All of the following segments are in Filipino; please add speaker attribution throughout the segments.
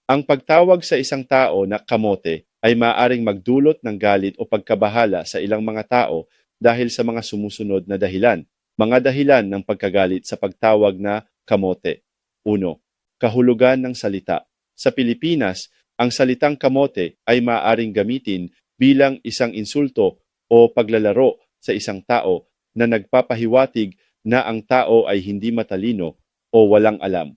Speaker 1: Ang pagtawag sa isang tao na kamote ay maaaring magdulot ng galit o pagkabahala sa ilang mga tao dahil sa mga sumusunod na dahilan. Mga dahilan ng pagkagalit sa pagtawag na kamote. 1. Kahulugan ng salita. Sa Pilipinas, ang salitang kamote ay maaaring gamitin bilang isang insulto o paglalaro sa isang tao na nagpapahiwatig na ang tao ay hindi matalino o walang alam.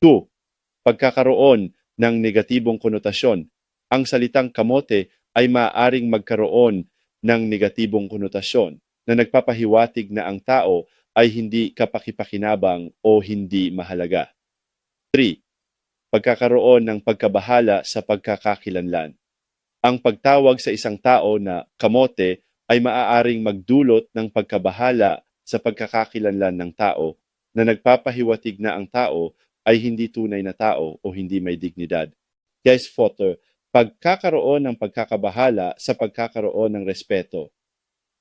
Speaker 1: 2. Pagkakaroon ng negatibong konotasyon. Ang salitang kamote ay maaaring magkaroon ng negatibong konotasyon na nagpapahiwatig na ang tao ay hindi kapakipakinabang o hindi mahalaga. 3. Pagkakaroon ng pagkabahala sa pagkakakilanlan. Ang pagtawag sa isang tao na kamote ay maaaring magdulot ng pagkabahala sa pagkakakilanlan ng tao na nagpapahiwatig na ang tao ay hindi tunay na tao o hindi may dignidad. Guys, Fotter, pagkakaroon ng pagkakabahala sa pagkakaroon ng respeto.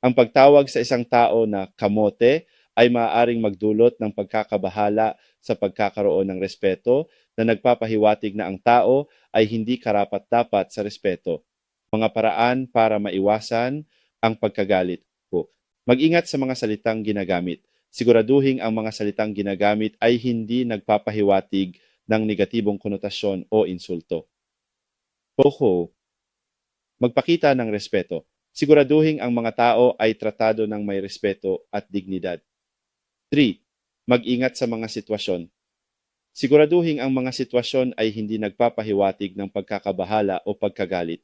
Speaker 1: Ang pagtawag sa isang tao na kamote ay maaaring magdulot ng pagkakabahala sa pagkakaroon ng respeto na nagpapahiwatig na ang tao ay hindi karapat-dapat sa respeto. Mga paraan para maiwasan ang pagkagalit po. Mag-ingat sa mga salitang ginagamit. Siguraduhin ang mga salitang ginagamit ay hindi nagpapahiwatig ng negatibong konotasyon o insulto. Poho, magpakita ng respeto. Siguraduhin ang mga tao ay tratado ng may respeto at dignidad. 3. Mag-ingat sa mga sitwasyon. Siguraduhin ang mga sitwasyon ay hindi nagpapahiwatig ng pagkakabahala o pagkagalit.